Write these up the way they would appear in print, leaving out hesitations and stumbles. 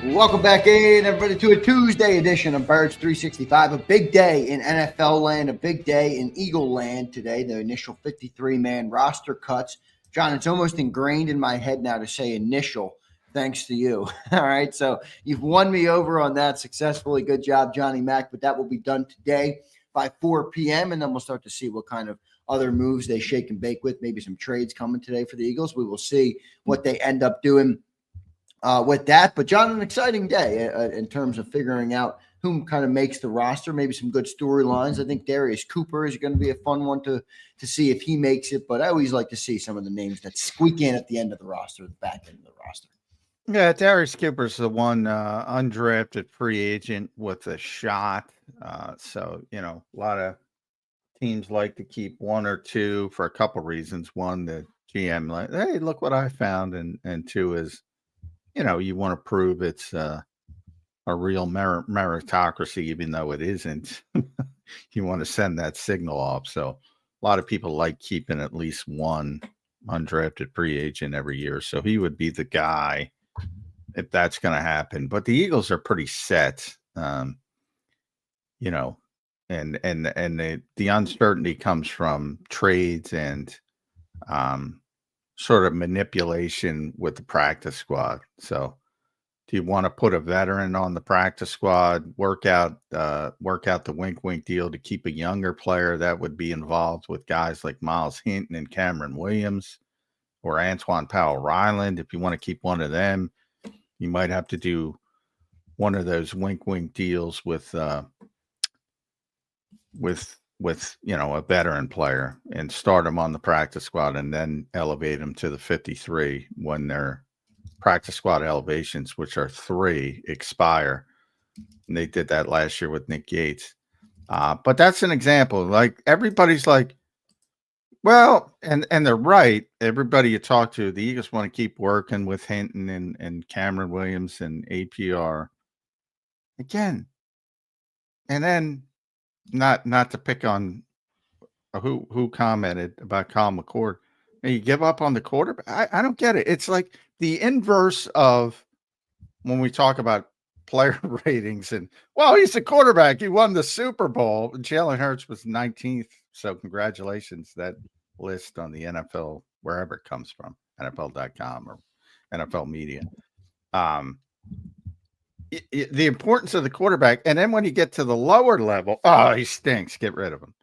Welcome back in, everybody, to a Tuesday edition of Birds 365. A big day in NFL land, a big day in Eagle land today. The initial 53-man roster cuts. John, it's almost ingrained in my head now to say initial, thanks to you. All right, so you've won me over on that successfully. Good job, Johnny Mac. But that will be done today by 4 p.m., and then we'll start to see what kind of other moves they shake and bake with. Maybe some trades coming today for the Eagles. We will see what they end up doing with that. But John, an exciting day in terms of figuring out who kind of makes the roster, maybe some good storylines. I think Darius Cooper is going to be a fun one to see if he makes it, but I always like to see some of the names that squeak in at the end of the roster, the back end of the roster. Yeah, Darius Cooper's the one undrafted free agent with a shot. So, a lot of teams like to keep one or two for a couple reasons. One, the GM, like, hey, look what I found. And two is, you want to prove it's a real meritocracy, even though it isn't. You want to send that signal off. So a lot of people like keeping at least one undrafted free agent every year. So he would be the guy if that's going to happen. But the Eagles are pretty set, and the uncertainty comes from trades and sort of manipulation with the practice squad. So do you want to put a veteran on the practice squad, work out the wink deal to keep a younger player that would be involved with guys like Miles Hinton and Cameron Williams or Antoine Powell-Ryland? If you want to keep one of them, you might have to do one of those wink deals with a veteran player and start them on the practice squad and then elevate them to the 53 when their practice squad elevations, which are 3, expire. And they did that last year with Nick Yates. But that's an example. Like, everybody's like, well, and they're right. Everybody you talk to, the Eagles want to keep working with Hinton and Cameron Williams and APR again. And then not to pick on who commented about Kyle McCord. And you give up on the quarterback. I don't get it. It's like the inverse of when we talk about player ratings and, well, he's a quarterback. He won the Super Bowl. Jalen Hurts was 19th. So congratulations. That list on the NFL, wherever it comes from, NFL.com or NFL media. The importance of the quarterback. And then when you get to the lower level, oh, he stinks. Get rid of him.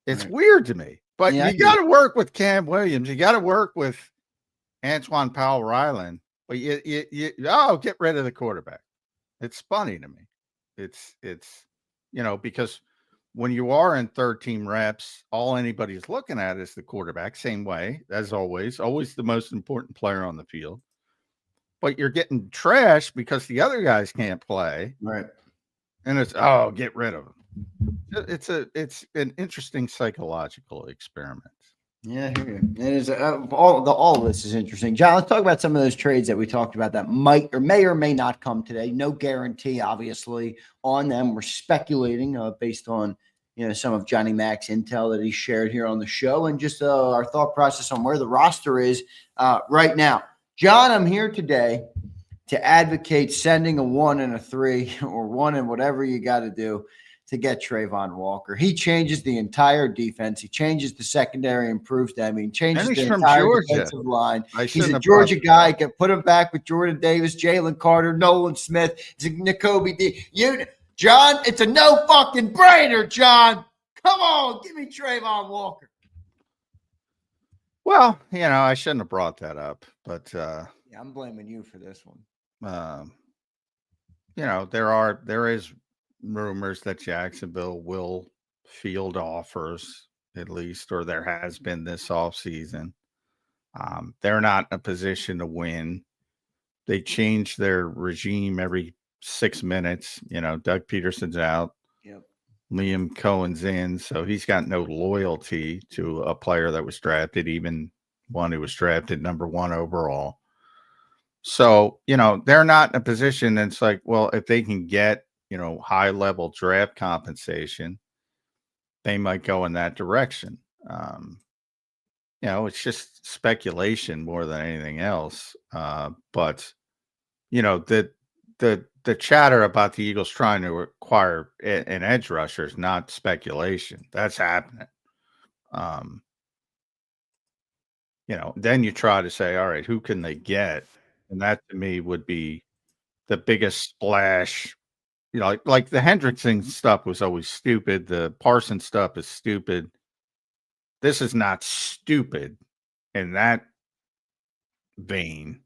It's weird to me. But you got to work with Cam Williams. You got to work with Antoine Powell-Ryland. But get rid of the quarterback. It's funny to me. It's because when you are in third team reps, all anybody's looking at is the quarterback. Same way as always the most important player on the field. But you're getting trashed because the other guys can't play. Right. And it's, get rid of them. It's an interesting psychological experiment. Yeah, I hear you. It is all of this is interesting. John, let's talk about some of those trades that we talked about that might or may not come today. No guarantee, obviously, on them. We're speculating based on some of Johnny Mac's intel that he shared here on the show, and just our thought process on where the roster is right now. John, I'm here today to advocate sending a 1 and a 3 or 1 and whatever you got to do to get Travon Walker. He changes the entire defense. He changes the secondary, improves them. He changes the entire defensive line. He's a Georgia guy. Can put him back with Jordan Davis, Jalen Carter, Nolan Smith, N'Kobe D. John, it's a no fucking brainer, John. Come on, give me Travon Walker. Well, I shouldn't have brought that up, but I'm blaming you for this one. There is rumors that Jacksonville will field offers, at least, or there has been this offseason. They're not in a position to win. They change their regime every 6 minutes. Doug Peterson's out. Yep. Liam Cohen's in, so he's got no loyalty to a player that was drafted, even one who was drafted number 1 overall. So, they're not in a position. And it's like, well, if they can get, high level draft compensation, they might go in that direction. It's just speculation more than anything else. But, the chatter about the Eagles trying to acquire an edge rusher is not speculation. That's happening. Then you try to say, all right, who can they get? And that to me would be the biggest splash. Like the Hendrickson stuff was always stupid. The Parsons stuff is stupid. This is not stupid in that vein.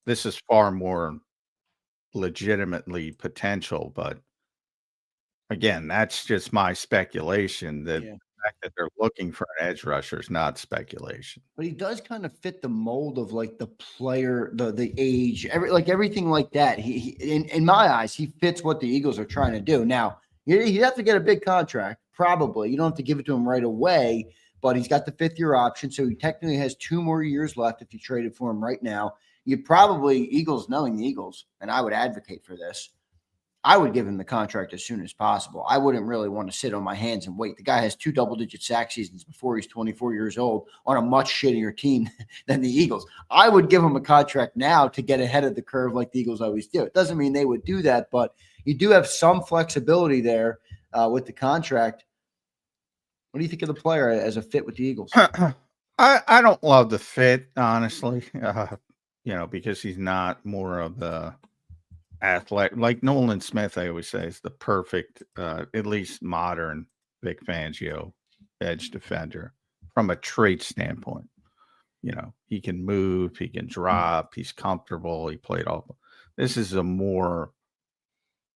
This is far more legitimately potential, but again, that's just my speculation. That Yeah. the fact that they're looking for an edge rusher is not speculation. But he does kind of fit the mold of like the player, the age, everything like that. He in my eyes, he fits what the Eagles are trying to do. Now, you have to get a big contract, probably. You don't have to give it to him right away, but he's got the 5th-year option, so he technically has 2 more years left if you traded for him right now. You probably, Eagles, knowing the Eagles, and I would advocate for this, I would give him the contract as soon as possible. I wouldn't really want to sit on my hands and wait. The guy has 2 double-digit sack seasons before he's 24 years old on a much shittier team than the Eagles. I would give him a contract now to get ahead of the curve like the Eagles always do. It doesn't mean they would do that, but you do have some flexibility there with the contract. What do you think of the player as a fit with the Eagles? I don't love the fit, honestly, because he's not more of the athletic. Like Nolan Smith, I always say, is the perfect, at least modern Vic Fangio edge defender from a trait standpoint. He can move, he can drop, he's comfortable, he played all. This is a more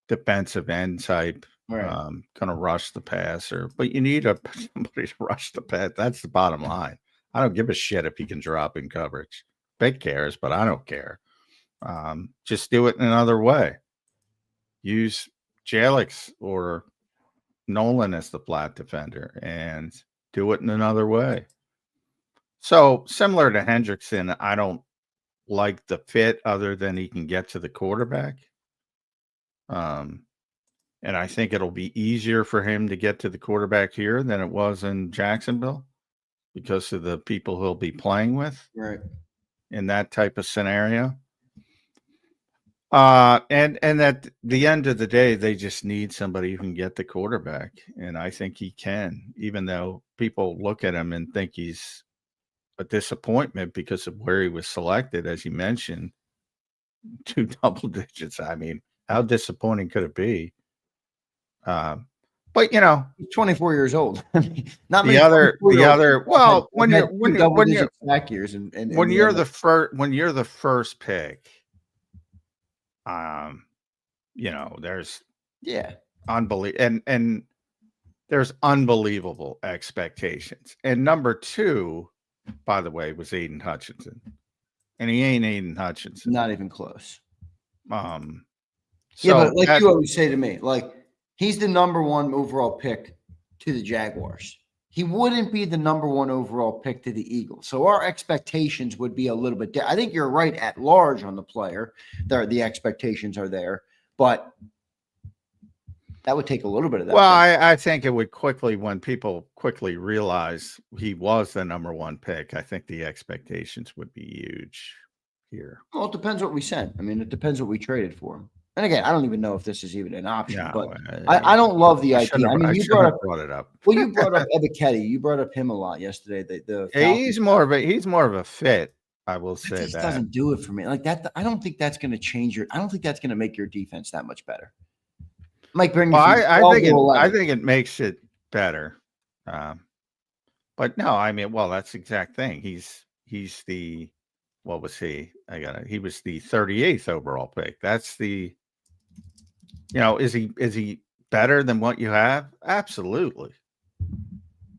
defensive end type, Right. Gonna rush the passer, but you need somebody to rush the pass. That's the bottom line. I don't give a shit if he can drop in coverage. Big cares, but I don't care. Just do it in another way. Use Jalix or Nolan as the flat defender and do it in another way. So similar to Hendrickson, I don't like the fit other than he can get to the quarterback. And I think it'll be easier for him to get to the quarterback here than it was in Jacksonville because of the people he'll be playing with. Right. In that type of scenario. And at the end of the day, they just need somebody who can get the quarterback. And I think he can, even though people look at him and think he's a disappointment because of where he was selected, as you mentioned, 2 double digits. I mean, how disappointing could it be? But he's 24 years old. Not the other. Well, when you're sack years and when you're the first pick, there's unbelievable and there's unbelievable expectations. And number 2, by the way, was Aiden Hutchinson, and he ain't Aiden Hutchinson. Not even close. So but like you always say to me, like, he's the number 1 overall pick to the Jaguars. He wouldn't be the number 1 overall pick to the Eagles. So our expectations would be a little bit I think you're right at large on the player. The expectations are there, but that would take a little bit of that. Well, I think it would quickly, when people quickly realize he was the number 1 pick, I think the expectations would be huge here. Well, it depends what we sent. I mean, it depends what we traded for him. And again, I don't even know if this is even an option, but I don't love the idea. I mean, you brought it up. Well, you brought up Ebiketie. You brought up him a lot yesterday. He's more of a fit. I will say that just doesn't do it for me. Like that, I don't think that's going to change I don't think that's going to make your defense that much better. Might bring. Well, I think it makes it better. But no, I mean, well, that's the exact thing. He's the. What was he? He was the 38th overall pick. That's the. Is he better than what you have? Absolutely.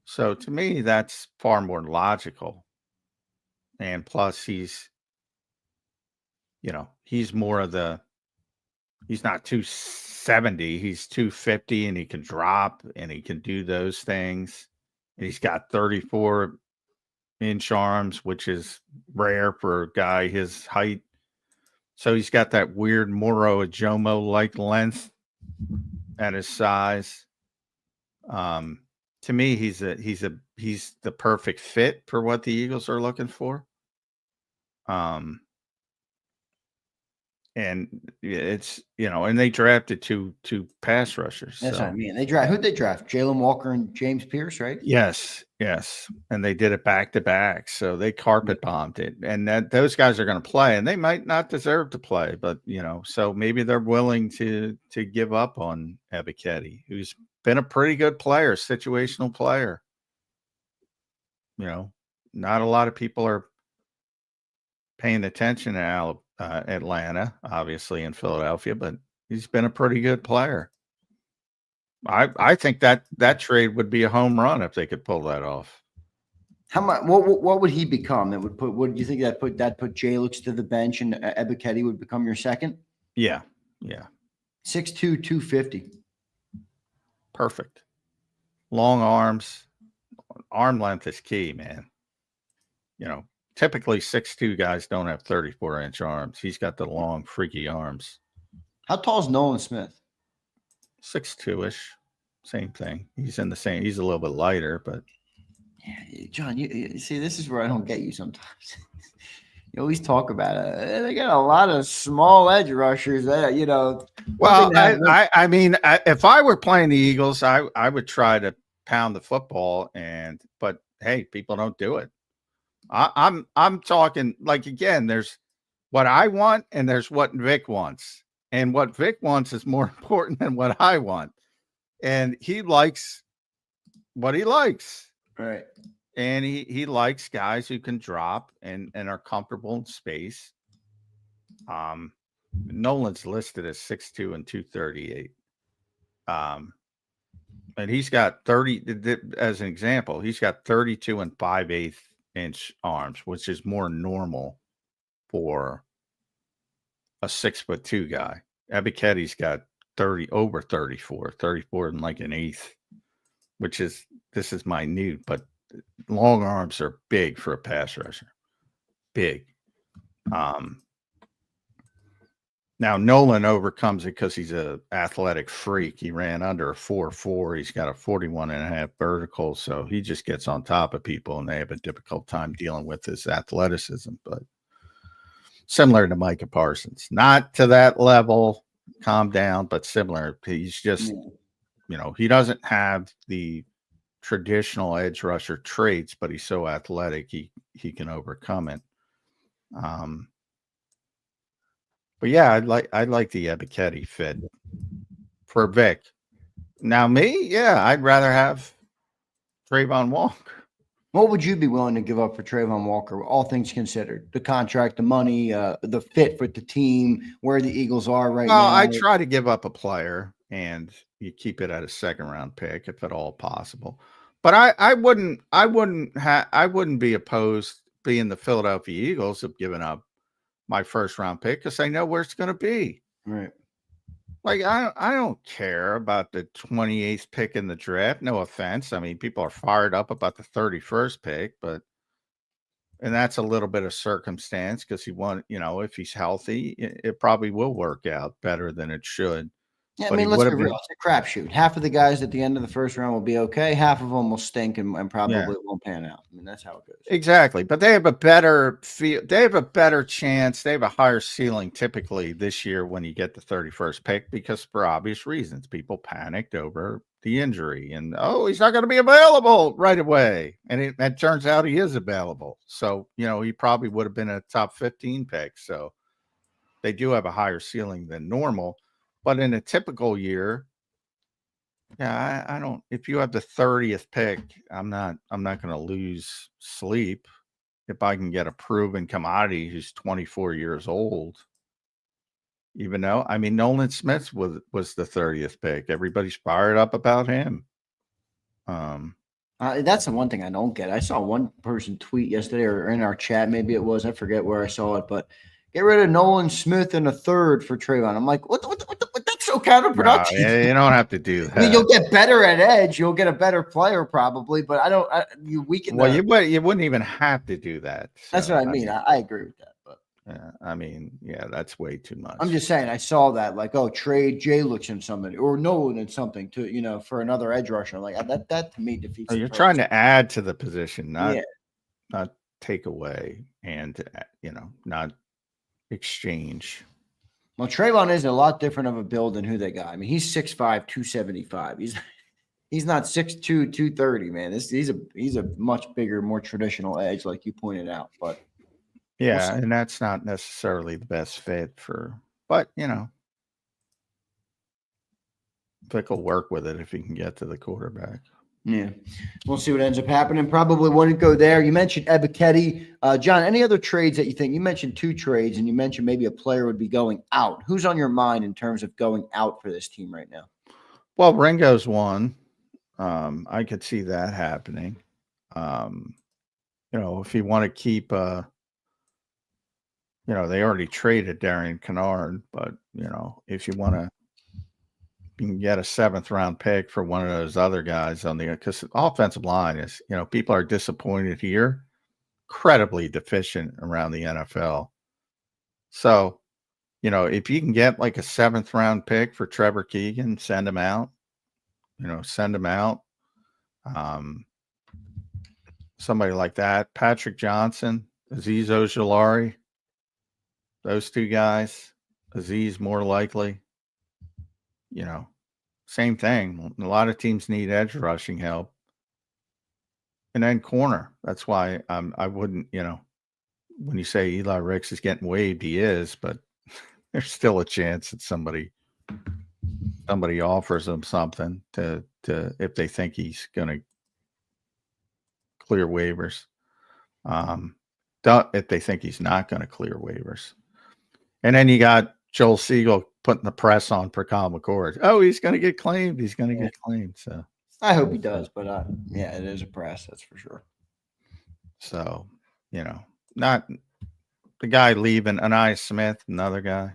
So to me, that's far more logical. And plus, he's more of he's not 270, he's 250, and he can drop and he can do those things. And he's got 34-inch arms, which is rare for a guy his height. So he's got that weird Moro Ajomo-like length at his size. To me, he's the perfect fit for what the Eagles are looking for. And it's, and they drafted two pass rushers. That's So. what I mean. Who'd they draft? Jalen Walker and James Pierce, right? Yes. And they did it back to back. So they carpet bombed it. And those guys are going to play, and they might not deserve to play, but so maybe they're willing to give up on Ebiketie, who's been a pretty good player, situational player. Not a lot of people are paying attention to Atlanta, obviously, in Philadelphia, but he's been a pretty good player. I think that trade would be a home run if they could pull that off. How much? What would he become? That would put. What do you think that put Jalix to the bench, and Ebiketie would become your second? Yeah. 6'2", 250. Perfect. Long arms. Arm length is key, man. Typically 6'2" guys don't have 34-inch arms. He's got the long, freaky arms. How tall is Nolan Smith? 6'2"-ish. Same thing. He's in the same. He's a little bit lighter, but yeah, John, you see, this is where I don't get you sometimes. You always talk about it. They got a lot of small edge rushers. Well, I mean, if I were playing the Eagles, I would try to pound the football, but hey, people don't do it. I'm talking, like, again, there's what I want and there's what Vic wants. And what Vic wants is more important than what I want. And he likes what he likes. Right. And he likes guys who can drop and are comfortable in space. Nolan's listed as 6'2" and 238. And he's got 30, as an example, he's got 32 and 5/8 inch arms, which is more normal for a 6'2" guy. Ebiketie's got 34 and like an eighth, this is minute, but long arms are big for a pass rusher. Big. Now Nolan overcomes it because he's a athletic freak. He ran under a 4.4. He's got a 41.5 vertical, so he just gets on top of people, and they have a difficult time dealing with his athleticism. But similar to Micah Parsons, not to that level. Calm down, but similar. He's just, he doesn't have the traditional edge rusher traits, but he's so athletic he can overcome it. But yeah, I'd like the Ebiketie fit for Vic. Now me, I'd rather have Travon Walker. What would you be willing to give up for Travon Walker, all things considered? The contract, the money, the fit with the team, where the Eagles are right now? I try to give up a player, and you keep it at a second-round pick if at all possible. But I wouldn't be opposed, being the Philadelphia Eagles, of giving up my first-round pick because I know where it's going to be. Right. Like, I don't care about the 28th pick in the draft. No offense. I mean, people are fired up about the 31st pick, and that's a little bit of circumstance because if he's healthy, it probably will work out better than it should. Yeah, I mean, let's be real. It's a crapshoot. Half of the guys at the end of the first round will be okay. Half of them will stink and probably won't pan out. I mean, that's how it goes. Exactly. But they have a better they have a better chance. They have a higher ceiling typically this year when you get the 31st pick, because for obvious reasons, people panicked over the injury and, he's not going to be available right away. And it turns out he is available. So, he probably would have been a top 15 pick. So they do have a higher ceiling than normal. But in a typical year, I don't. If you have the 30th pick, I'm not going to lose sleep if I can get a proven commodity who's 24 years old. Even though, I mean, Nolan Smith was the 30th pick. Everybody's fired up about him. That's the one thing I don't get. I saw one person tweet yesterday, or in our chat, maybe it was. I forget where I saw it, but get rid of Nolan Smith in a third for Travon. I'm like, what? That's so counterproductive. No, you don't have to do that. I mean, you'll get better at edge. You'll get a better player probably, but you weaken. Well, you wouldn't even have to do that. So, that's what I mean. I agree with that, but I mean, that's way too much. I'm just saying. I saw that, like, trade Jalix and somebody, or Nolan and something to for another edge rusher. Like that to me defeats. You're trying to add to the position, not take away, and not exchange. Well, Travon is a lot different of a build than who they got. I mean, he's 6'5", 275. He's not 6'2", 230, man. He's a much bigger, more traditional edge, like you pointed out. But Yeah, and that's not necessarily the best fit but Vic will work with it if he can get to the quarterback. Yeah, we'll see what ends up happening. Probably wouldn't go there. You mentioned Ebiketie. John, any other trades that you think? You mentioned 2 trades, and you mentioned maybe a player would be going out. Who's on your mind in terms of going out for this team right now? Well, Ringo's one. I could see that happening. If you want to keep, they already traded Darian Kennard, but if you want to, you can get a 7th round pick for one of those other guys because the offensive line is, people are disappointed here, incredibly deficient around the NFL. So, if you can get like a 7th round pick for Trevor Keegan, send him out. Somebody like that, Patrick Johnson, Azeez Ojulari, those 2 guys. Azeez more likely. Same thing. A lot of teams need edge rushing help. And then corner. That's why I wouldn't, when you say Eli Ricks is getting waived, he is, but there's still a chance that somebody offers him something to if they think he's going to clear waivers. If they think he's not going to clear waivers. And then you got Joel Siegel putting the press on for Kyle McCord. Oh, he's going to get claimed. He's going to get claimed. So I hope he does, but yeah, it is a press. That's for sure. So, not the guy leaving, Anais Smith, another guy,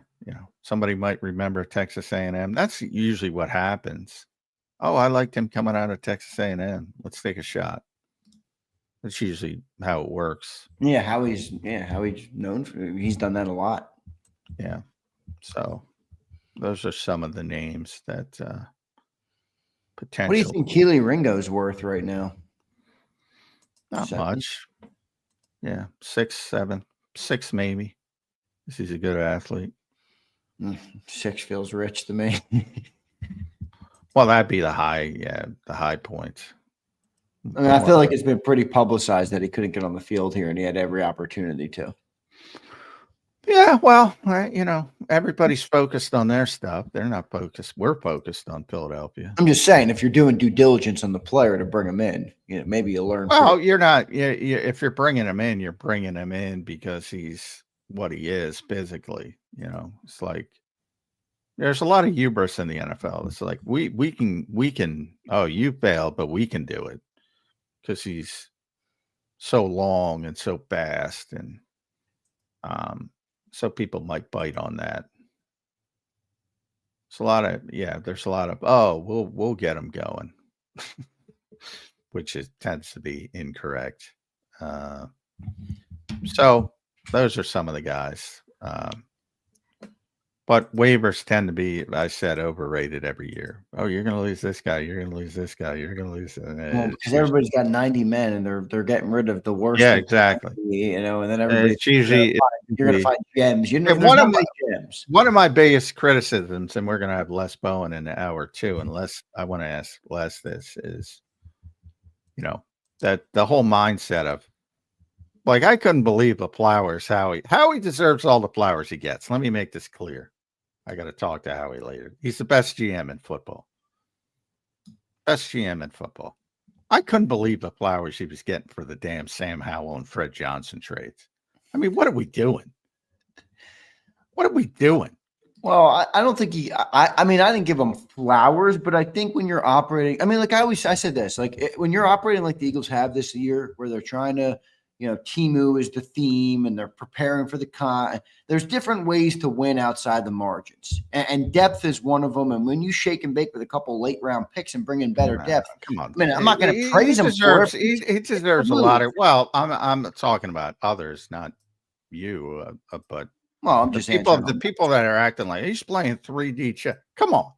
somebody might remember Texas A&M. That's usually what happens. Oh, I liked him coming out of Texas A&M. Let's take a shot. That's usually how it works. Yeah, Howie's known for. He's done that a lot. Yeah. So those are some of the names that potential. What do you think Keely Ringo's worth right now? Not 7. Much. Yeah, 6, 7, 6 maybe. He's a good athlete. 6 feels rich to me. Well, that'd be the high point. I mean, I feel like it's been pretty publicized that he couldn't get on the field here, and he had every opportunity to. Yeah, well, everybody's focused on their stuff. They're not focused. We're focused on Philadelphia. I'm just saying, if you're doing due diligence on the player to bring him in, maybe you'll learn. Well, you're not. If you're bringing him in, you're bringing him in because he's what he is physically. It's like there's a lot of hubris in the NFL. It's like we can. Oh, you failed, but we can do it because he's so long and so fast, and so people might bite on that. It's there's a lot of, we'll get them going, which tends to be incorrect. So those are some of the guys. But waivers tend to be, I said, overrated every year. Oh, you're going to lose this guy. You're going to lose this guy. You're going to lose. Well, because everybody's got 90 men, and they're getting rid of the worst. Yeah, exactly. And then everybody's usually you're going to find gems. Gems. One of my biggest criticisms, and we're going to have Les Bowen in the hour too, unless I want to ask Les this is, that the whole mindset of, like, I couldn't believe the flowers Howie deserves all the flowers he gets. Let me make this clear. I got to talk to Howie later. He's the best GM in football. Best GM in football. I couldn't believe the flowers he was getting for the damn Sam Howell and Fred Johnson trades. I mean, what are we doing? What are we doing? Well, I don't think I mean, I didn't give him flowers, but I think when you're operating, I mean, like I said this, like when you're operating like the Eagles have this year, where they're trying to, Timu is the theme and they're preparing for the con. There's different ways to win outside the margins, and depth is one of them. And when you shake and bake with a couple late round picks and bring in better depth, come on. I mean, I'm not going to praise him for it. He deserves a lot of. Well, I'm talking about others, not you. But I'm just the people that are acting like he's playing 3D chess. Come on.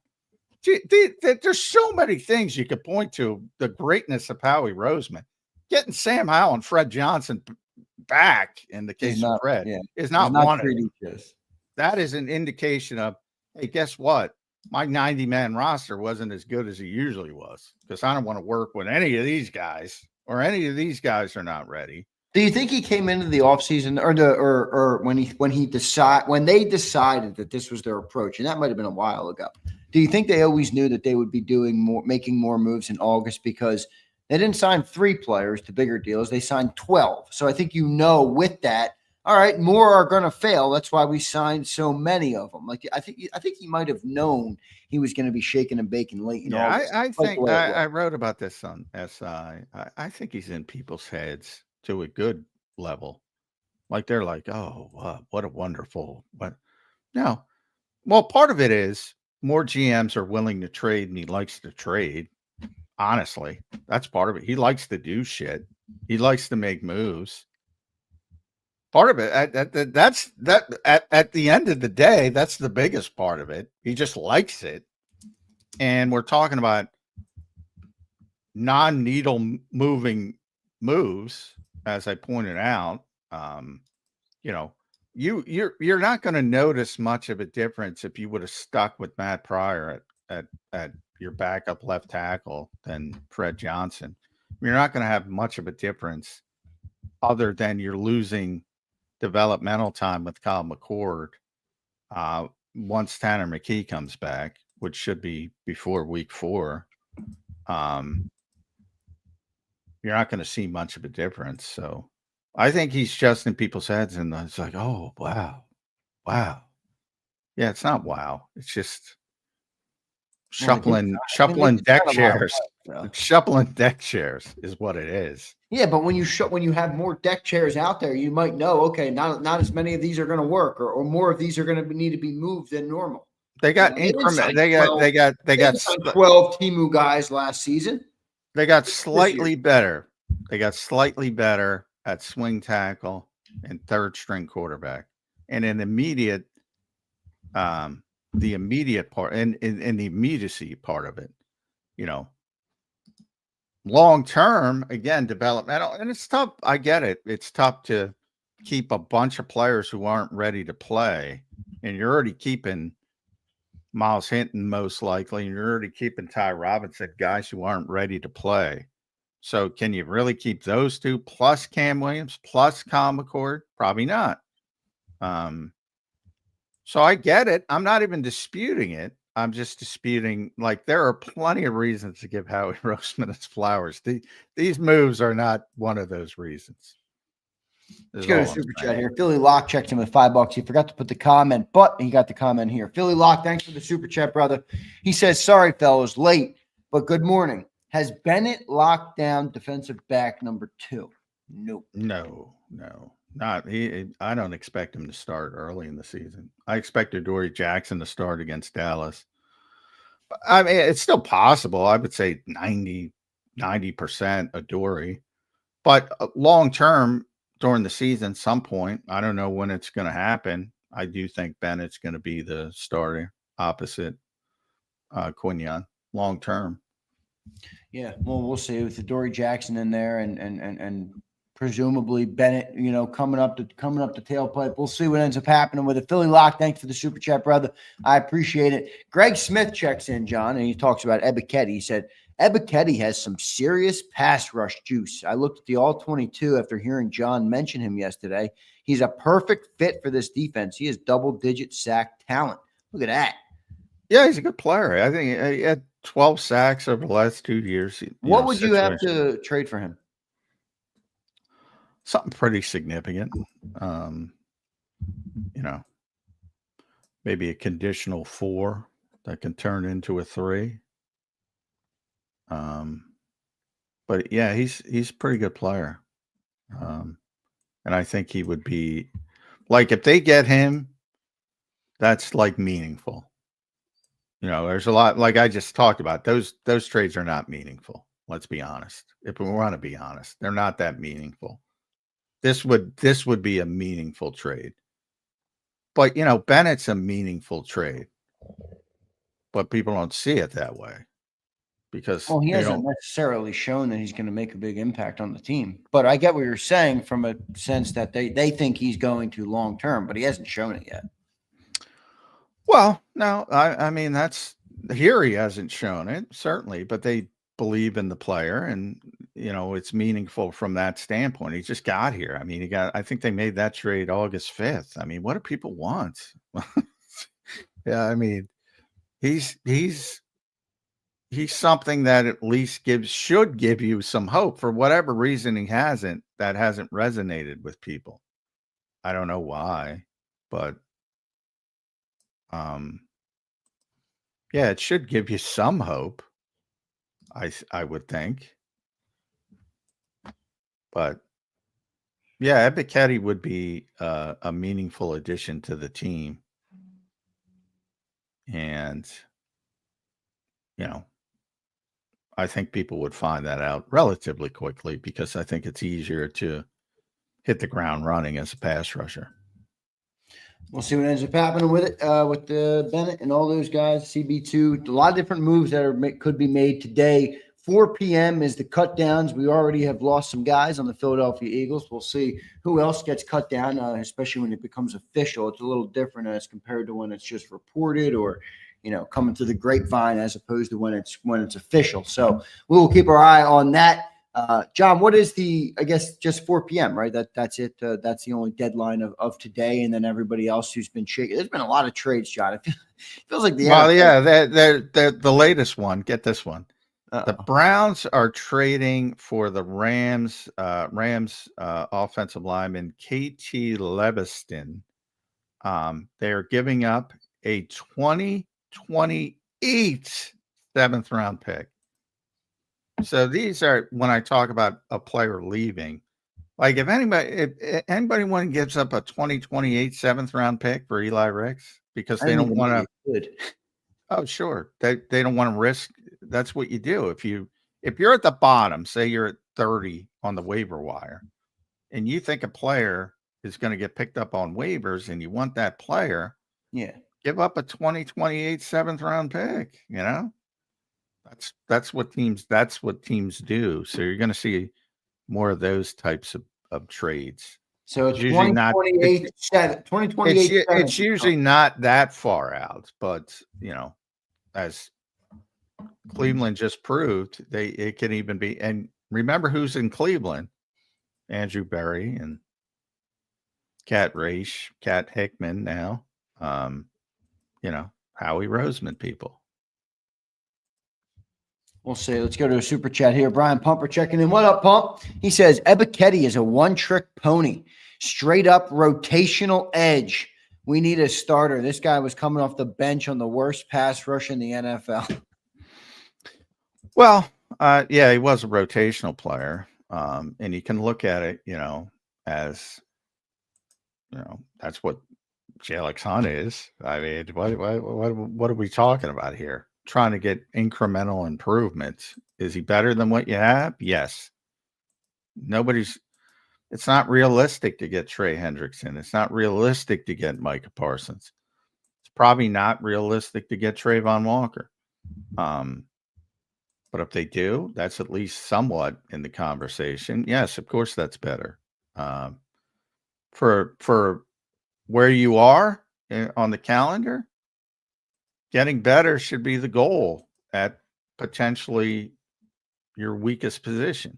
There's so many things you could point to the greatness of Howie Roseman. Getting Sam Howell and Fred Johnson back in the case of Fred is not wanted. that is an indication of, hey, guess what? My 90-man roster wasn't as good as it usually was because I don't want to work with any of these guys, or any of these guys are not ready. Do you think he came into the offseason or when they decided that this was their approach, and that might have been a while ago? Do you think they always knew that they would be making more moves in August, because they didn't sign 3 players to bigger deals, they signed 12. So I think with that, all right, more are going to fail. That's why we signed so many of them. Like I think he might have known he was going to be shaking and baking late in August. I think I wrote about this on SI. I think he's in people's heads to a good level. Like they're like, oh, what a wonderful, but no. Well, part of it is more GMs are willing to trade, and he likes to trade. Honestly, that's part of it. He likes to do shit. He likes to make moves. Part of it, at the end of the day, that's the biggest part of it. He just likes it. And we're talking about non-needle moving moves, as I pointed out. You're not going to notice much of a difference if you would have stuck with Matt Pryor at your backup left tackle than Fred Johnson. You're not going to have much of a difference, other than you're losing developmental time with Kyle McCord once Tanner McKee comes back, which should be before week 4. You're not going to see much of a difference. So I think he's just in people's heads, and it's like, oh, wow. Yeah, it's not wow. It's just shuffling deck chairs. Shuffling deck chairs is what it is. Yeah, but when you have more deck chairs out there, you might know, okay, not as many of these are going to work, or more of these are going to need to be moved than normal. They got increment. They got 12 Timu guys last season. They got slightly better. They got slightly better at swing tackle and third string quarterback, and an immediate, the immediate part and the immediacy part of it, long term, again, developmental, and it's tough. I get it. It's tough to keep a bunch of players who aren't ready to play, and you're already keeping Miles Hinton most likely, and you're already keeping Ty Robinson, guys who aren't ready to play. So can you really keep those two plus Cam Williams plus Kyle McCord? Probably not. So I get it. I'm not even disputing it. I'm just disputing, like, there are plenty of reasons to give Howie Roseman his flowers. These moves are not one of those reasons. Let's go to super chat here. Philly Lock checked him with $5. He forgot to put the comment, but he got the comment here. Philly Lock, thanks for the super chat, brother. He says, sorry, fellas, late, but good morning. Has Bennett locked down defensive back number 2? Nope. No. Not he. I don't expect him to start early in the season. I expect Adoree Jackson to start against Dallas. I mean, it's still possible. I would say 90% Adoree, but long term during the season, some point, I don't know when it's going to happen. I do think Bennett's going to be the starter opposite Quinyon long term. Yeah, well, we'll see with Adoree Jackson in there and presumably Bennett, coming up the tailpipe. We'll see what ends up happening with it. Philly Lock, thanks for the super chat, brother. I appreciate it. Greg Smith checks in, John, and he talks about Ebiketie. He said, Ebiketie has some serious pass rush juice. I looked at the All-22 after hearing John mention him yesterday. He's a perfect fit for this defense. He has double-digit sack talent. Look at that. Yeah, he's a good player. I think he had 12 sacks over the last 2 years. What would you have to trade for him? Something pretty significant. Maybe a conditional 4 that can turn into a 3. But yeah, he's a pretty good player. And I think he would be, like, if they get him, that's like meaningful. There's a lot, like I just talked about, those trades are not meaningful. Let's be honest. If we want to be honest, they're not that meaningful. This would be a meaningful trade. But Bennett's a meaningful trade. But people don't see it that way. Because he hasn't necessarily shown that he's going to make a big impact on the team. But I get what you're saying from a sense that they think he's going to long term, but he hasn't shown it yet. Well, no, I mean, that's here. He hasn't shown it, certainly, but they believe in the player, and it's meaningful from that standpoint. He just got here. I mean, I think they made that trade August 5th. I mean, what do people want? Yeah, I mean, he's something that at least should give you some hope. For whatever reason, that hasn't resonated with people. I don't know why, but yeah, it should give you some hope. I would think, but yeah, Ebiketie would be a meaningful addition to the team, and I think people would find that out relatively quickly because I think it's easier to hit the ground running as a pass rusher. We'll see what ends up happening with it, with the Bennett and all those guys. CB2, a lot of different moves that could be made today. 4 p.m. is the cut downs. We already have lost some guys on the Philadelphia Eagles. We'll see who else gets cut down, especially when it becomes official. It's a little different as compared to when it's just reported or coming through the grapevine, as opposed to when it's official. So we will keep our eye on that. John, what is I guess just 4 p.m., right? That's it. That's the only deadline of today. And then everybody else who's been shaking. There's been a lot of trades, John. It feels like Well, yeah, the latest one. Get this one. The Browns are trading for the Rams offensive lineman KT Leviston. They're giving up a 2028 7th round pick. So these are, when I talk about a player leaving, like if anybody gives up a 2028 7th round pick for Eli Ricks because they don't want to. Oh, sure. They don't want to risk. That's what you do. If you're at the bottom, say you're at 30 on the waiver wire, and you think a player is going to get picked up on waivers and you want that player, give up a 2028 7th round pick, That's what teams do. So you're going to see more of those types of trades. So it's usually 2028 2028. It's usually not that far out, but as Cleveland just proved, it can even be. And remember who's in Cleveland: Andrew Berry and Cat Hickman now. Howie Roseman people. We'll see. Let's go to a super chat here. Brian Pumper checking in. What up, Pump? He says, Ebiketie is a one-trick pony. Straight up rotational edge. We need a starter. This guy was coming off the bench on the worst pass rush in the NFL. Well, yeah, he was a rotational player. And you can look at it, as, that's what Alex Hunt is. I mean, what are we talking about here? Trying to get incremental improvements. Is he better than what you have? Yes. It's not realistic to get Trey Hendrickson. It's not realistic to get Micah Parsons. It's probably not realistic to get Travon Walker. But if they do, that's at least somewhat in the conversation. Yes, of course, that's better. For where you are on the calendar, getting better should be the goal at potentially your weakest position.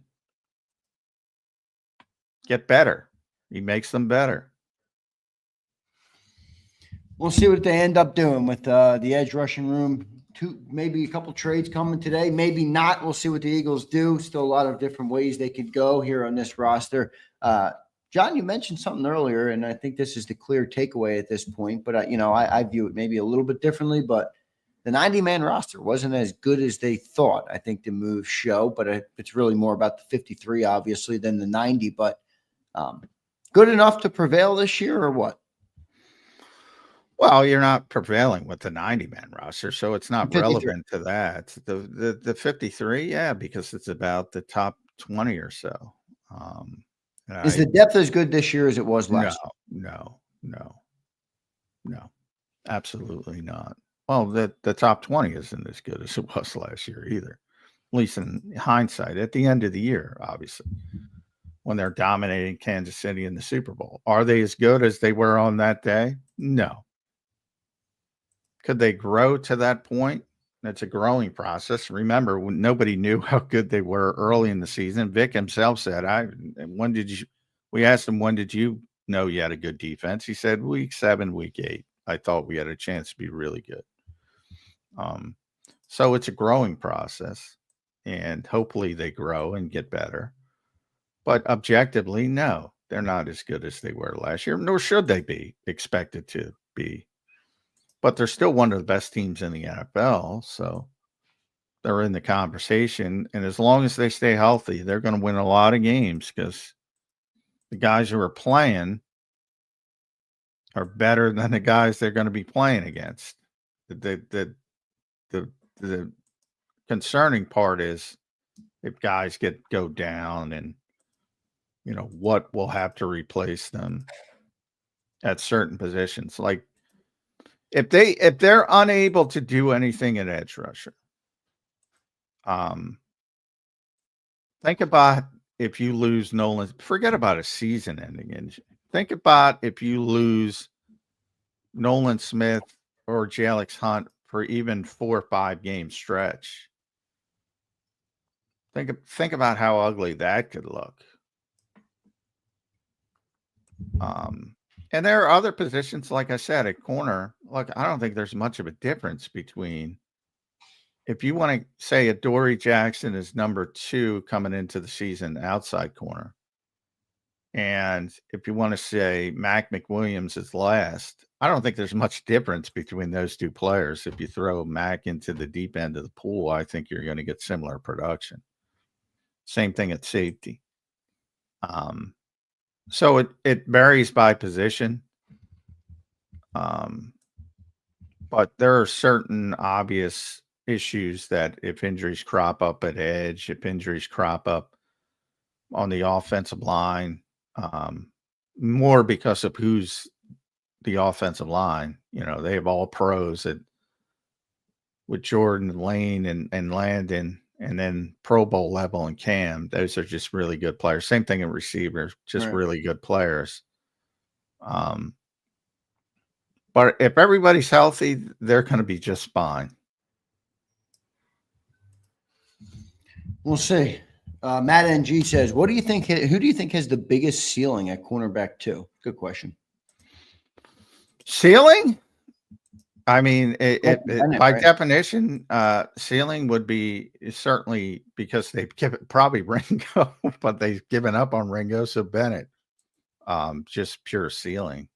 Get better. He makes them better. We'll see what they end up doing with the edge rushing room. Maybe a couple trades coming today. Maybe not. We'll see what the Eagles do. Still a lot of different ways they could go here on this roster. John, you mentioned something earlier, and I think this is the clear takeaway at this point. But, I view it maybe a little bit differently. But the 90-man roster wasn't as good as they thought, I think, the moves show. But it's really more about the 53, obviously, than the 90. But good enough to prevail this year or what? Well, you're not prevailing with the 90-man roster, so it's not relevant to that. The 53, yeah, because it's about the top 20 or so. Is the depth as good this year as it was last year? No, absolutely not. Well, the top 20 isn't as good as it was last year either, at least in hindsight. At the end of the year, obviously, when they're dominating Kansas City in the Super Bowl. Are they as good as they were on that day? No. Could they grow to that point? That's a growing process. Remember, when nobody knew how good they were early in the season, Vic himself said, we asked him, when did you know you had a good defense? He said, week 7, week 8. I thought we had a chance to be really good. So it's a growing process, and hopefully they grow and get better. But objectively, no, they're not as good as they were last year, nor should they be expected to be. But they're still one of the best teams in the NFL, so they're in the conversation. And as long as they stay healthy, they're going to win a lot of games because the guys who are playing are better than the guys they're going to be playing against. The concerning part is if guys go down and, what will have to replace them at certain positions. Like if they're unable to do anything at edge rusher, think about if you lose Nolan, forget about a season-ending injury. Think about if you lose Nolan Smith or Jalix Hunt for even 4 or 5 game stretch. Think about how ugly that could look. And there are other positions, like I said, at corner. Look, I don't think there's much of a difference between if you want to say Adoree Jackson is number 2 coming into the season outside corner. And if you want to say Mac McWilliams is last, I don't think there's much difference between those 2 players. If you throw Mac into the deep end of the pool, I think you're going to get similar production. Same thing at safety. So it varies by position. But there are certain obvious issues that if injuries crop up at edge, if injuries crop up on the offensive line, more because of who's the offensive line. They have all pros with Jordan, Lane, and Landon, and then Pro Bowl level and Cam. Those are just really good players. Same thing in receivers, just Right. really good players. But if everybody's healthy, they're going to be just fine. We'll see. Matt NG says, who do you think has the biggest ceiling at cornerback 2? Good question. Ceiling? I mean, by right? definition, ceiling would be certainly because they've probably Ringo, but they've given up on Ringo. So Bennett, just pure ceiling.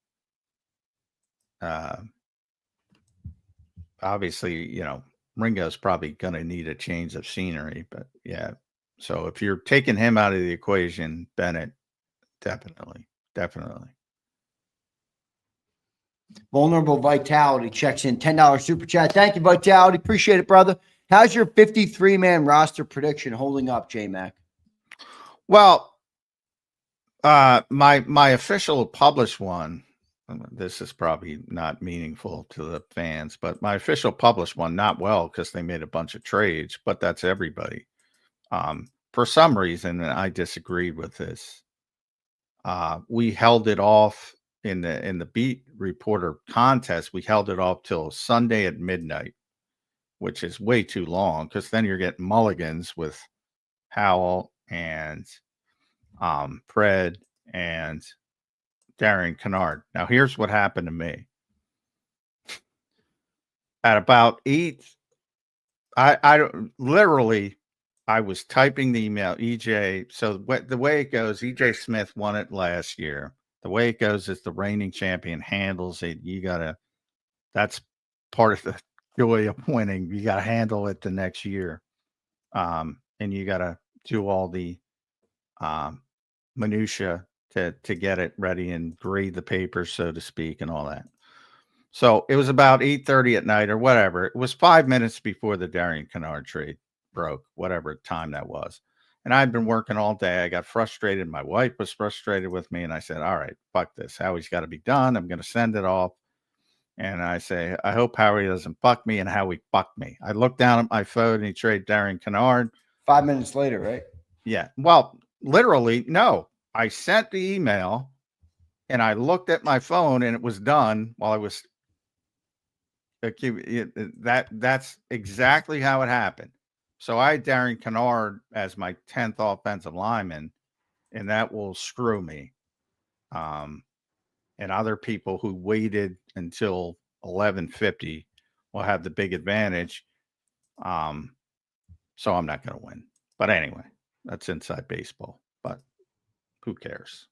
Obviously, Ringo's probably going to need a change of scenery, but yeah. So if you're taking him out of the equation, Bennett, definitely. Vulnerable Vitality checks in $10 super chat. Thank you, Vitality. Appreciate it, brother. How's your 53-man roster prediction holding up, JMac? Well, my official published one, this is probably not meaningful to the fans, but my official published one, not well, because they made a bunch of trades, but that's everybody. For some reason, and I disagreed with this. We held it off in the beat reporter contest. We held it off till Sunday at midnight, which is way too long because then you're getting mulligans with Howell and Fred and Darian Kennard. Now, here's what happened to me. At about 8, I literally, I was typing the email, EJ. So the way it goes, EJ Smith won it last year. The way it goes is the reigning champion handles it. That's part of the joy of winning. You got to handle it the next year. And you got to do all the minutia to get it ready and grade the papers, so to speak, and all that. So it was about 8:30 at night or whatever. It was 5 minutes before the Darian Kennard trade broke, whatever time that was. And I'd been working all day. I got frustrated. My wife was frustrated with me. And I said, all right, fuck this. Howie's got to be done. I'm going to send it off. And I say, I hope Howie doesn't fuck me. And Howie fucked me. I looked down at my phone and he traded Darian Kennard. 5 minutes later, right? Yeah. Well, literally, no. I sent the email and I looked at my phone and it was done while I was That's exactly how it happened. So I had Darren Kennard as my 10th offensive lineman, and that will screw me. And other people who waited until 11:50 will have the big advantage. So I'm not going to win. But anyway, that's inside baseball. But who cares?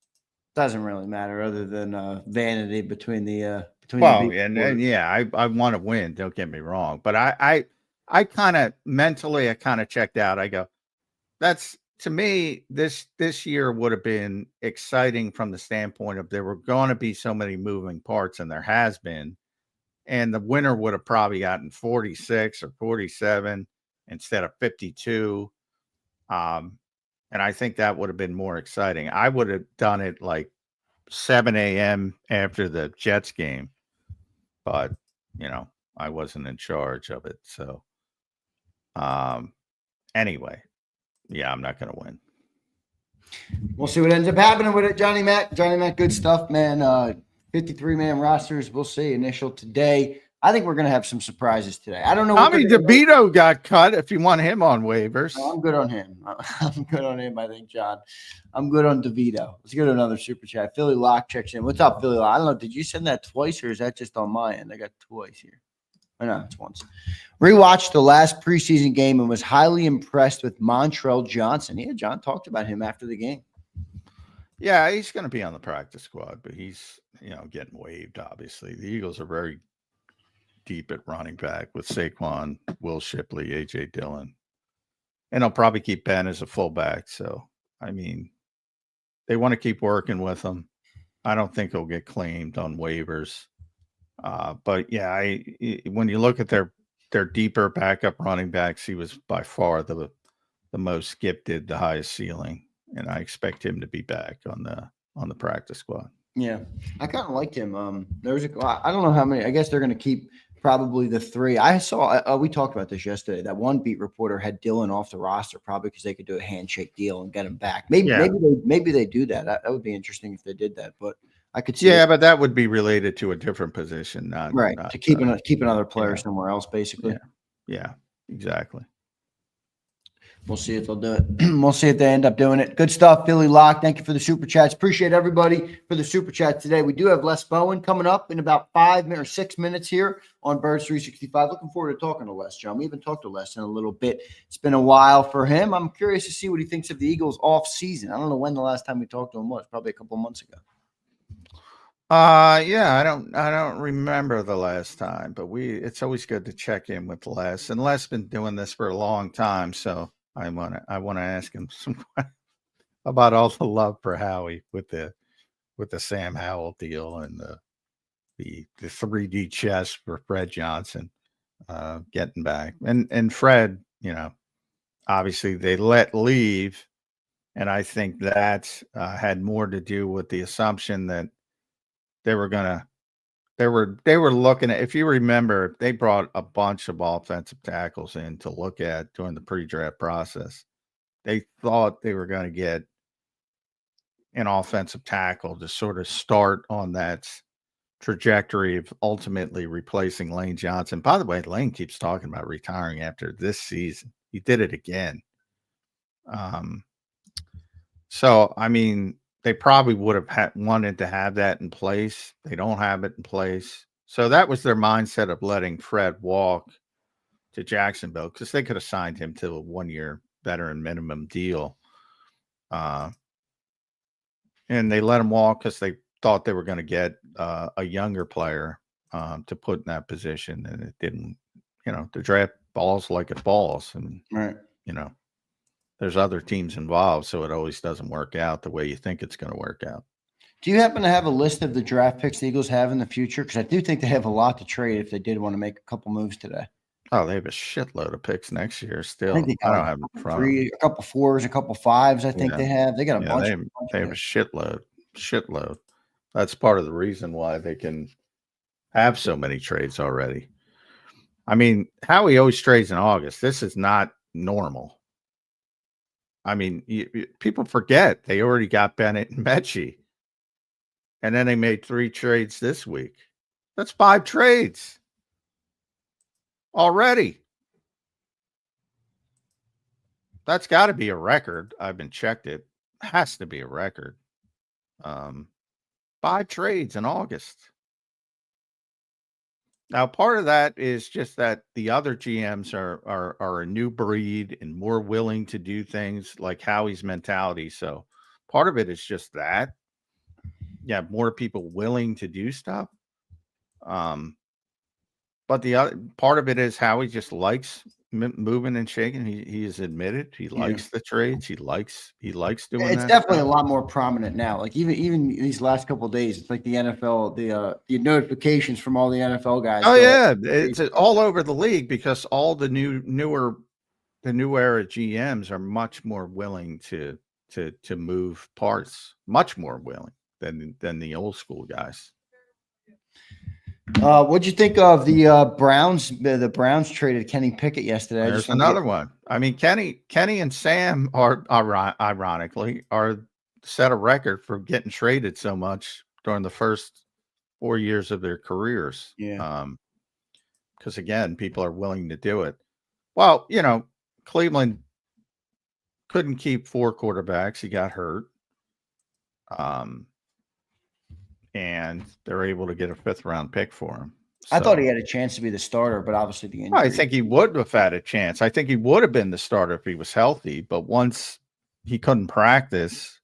Doesn't really matter other than vanity between the Well, big and yeah, I want to win. Don't get me wrong, but I kind of mentally I kind of checked out. I go, that's to me this year would have been exciting from the standpoint of there were going to be so many moving parts, and there has been, and the winner would have probably gotten 46 or 47 instead of 52. And I think that would have been more exciting. I would have done it like 7 a.m. after the Jets game, but I wasn't in charge of it. So, anyway, yeah, I'm not going to win. We'll see what ends up happening with it. Johnny Mac, good stuff, man. 53-man rosters. We'll see. Initial today. I think we're going to have some surprises today. I don't know. Tommy DeVito got cut if you want him on waivers. No, I'm good on him. I'm good on him, I think, John. I'm good on DeVito. Let's go to another super chat. Philly Lock checks in. What's up, Philly Lock? I don't know. Did you send that twice or is that just on my end? I got twice here. I know it's once. Rewatched the last preseason game and was highly impressed with Montrell Johnson. Yeah, John talked about him after the game. Yeah, he's going to be on the practice squad, but he's, getting waived, obviously. The Eagles are very deep at running back with Saquon, Will Shipley, A.J. Dillon. And they'll probably keep Ben as a fullback. So, I mean, they want to keep working with him. I don't think he'll get claimed on waivers. But, yeah, when you look at their deeper backup running backs, he was by far the most gifted, the highest ceiling. And I expect him to be back on the practice squad. Yeah, I kind of liked him. I don't know how many. I guess they're going to keep probably the three. I saw. We talked about this yesterday. That one beat reporter had Dillon off the roster, probably because they could do a handshake deal and get him back. Maybe they do that. That would be interesting if they did that. But I could see. Yeah, but that would be related to a different position, not to keep another player somewhere else, basically. Yeah, exactly. We'll see if they'll do it. We'll see if they end up doing it. Good stuff, Philly Lock. Thank you for the super chats. Appreciate everybody for the super chats today. We do have Les Bowen coming up in about 5 or 6 minutes here on Birds 365. Looking forward to talking to Les, John. We haven't talked to Les in a little bit. It's been a while for him. I'm curious to see what he thinks of the Eagles off season. I don't know when the last time we talked to him was. Probably a couple of months ago. Yeah, I don't remember the last time, but it's always good to check in with Les. And Les been doing this for a long time, so I want to ask him some about all the love for Howie with the Sam Howell deal and the 3D chess for Fred Johnson getting back. And Fred, obviously they let leave, and I think that had more to do with the assumption that they were looking at, if you remember, they brought a bunch of offensive tackles in to look at during the pre-draft process. They thought they were going to get an offensive tackle to sort of start on that trajectory of ultimately replacing Lane Johnson. By the way, Lane keeps talking about retiring after this season. He did it again. So, I mean, they probably would have wanted to have that in place. They don't have it in place. So that was their mindset of letting Fred walk to Jacksonville, because they could have signed him to a 1-year veteran minimum deal. And they let him walk because they thought they were going to get a younger player to put in that position. And it didn't, the draft balls like it balls. And, right. There's other teams involved, so it always doesn't work out the way you think it's going to work out. Do you happen to have a list of the draft picks the Eagles have in the future? Because I do think they have a lot to trade if they did want to make a couple moves today. Oh, they have a shitload of picks next year still. I don't have it in front of them. A couple 4s, a couple 5s. I think they have. They got a bunch. They have a shitload. That's part of the reason why they can have so many trades already. I mean, Howie always trades in August. This is not normal. I mean, people forget they already got Bennett and Mechie. And then they made 3 trades this week. That's 5 trades. already. That's got to be a record. I haven't checked it. Has to be a record. 5 trades in August. Now, part of that is just that the other GMs are a new breed and more willing to do things, like Howie's mentality. So part of it is just that. Yeah, more people willing to do stuff. But the other part of it is Howie just likes moving and shaking. He has admitted he likes the trades. He likes doing It's that definitely stuff. a lot more prominent now. Like even these last couple of days, it's like the NFL, the notifications from all the NFL guys. Oh go yeah, it's all over the league because all the new era GMs are much more willing to move parts, much more willing than the old school guys. What'd you think of the Browns? The Browns traded Kenny Pickett yesterday. There's another one. I mean, Kenny and Sam are ironically set a record for getting traded so much during the first 4 years of their careers. Yeah. Because again, people are willing to do it. Well, Cleveland couldn't keep 4 quarterbacks. He got hurt. And they're able to get a 5th round pick for him. I thought he had a chance to be the starter, but obviously the injury. I think he would have had a chance. I think he would have been the starter if he was healthy. But once he couldn't practice,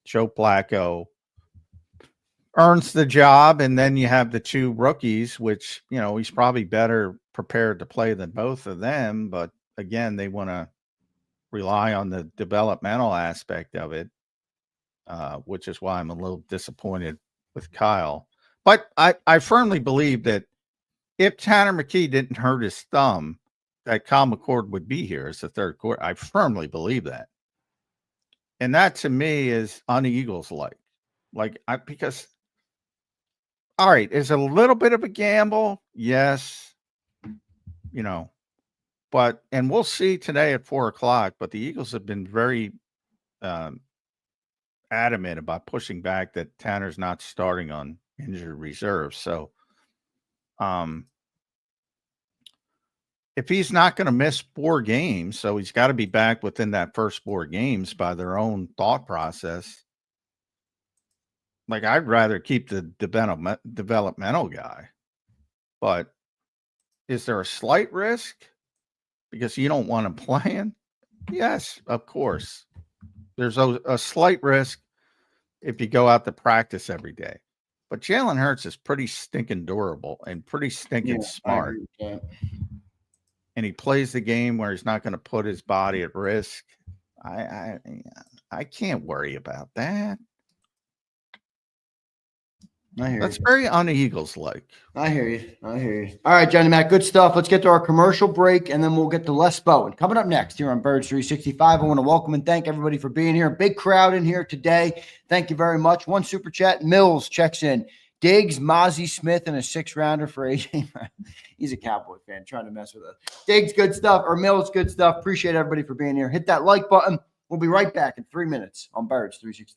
Joe Flacco earns the job. And then you have the 2 rookies, which, he's probably better prepared to play than both of them. But again, they want to rely on the developmental aspect of it, which is why I'm a little disappointed with Kyle. But I firmly believe that if Tanner McKee didn't hurt his thumb, that Kyle McCord would be here as the 3rd quarter. I firmly believe that. And that to me is un-Eagles like. Because all right, is a little bit of a gamble, yes, but and we'll see today at 4:00. But the Eagles have been very adamant about pushing back that Tanner's not starting on injured reserve. So, if he's not going to miss 4 games, so he's got to be back within that first 4 games by their own thought process. Like, I'd rather keep the developmental guy, but is there a slight risk because you don't want him playing? Yes, of course. There's a slight risk if you go out to practice every day. But Jalen Hurts is pretty stinking durable and pretty stinking smart. And he plays the game where he's not going to put his body at risk. I can't worry about that. That's very un-Eagles-like. I hear you. All right, Johnny Mac, good stuff. Let's get to our commercial break, and then we'll get to Les Bowen. Coming up next here on Birds 365, I want to welcome and thank everybody for being here. Big crowd in here today. Thank you very much. One super chat. Mills checks in. Diggs, Mozzie Smith, and a 6-rounder for AJ. He's a Cowboy fan trying to mess with us. Diggs, good stuff. Or Mills, good stuff. Appreciate everybody for being here. Hit that like button. We'll be right back in 3 minutes on Birds 365.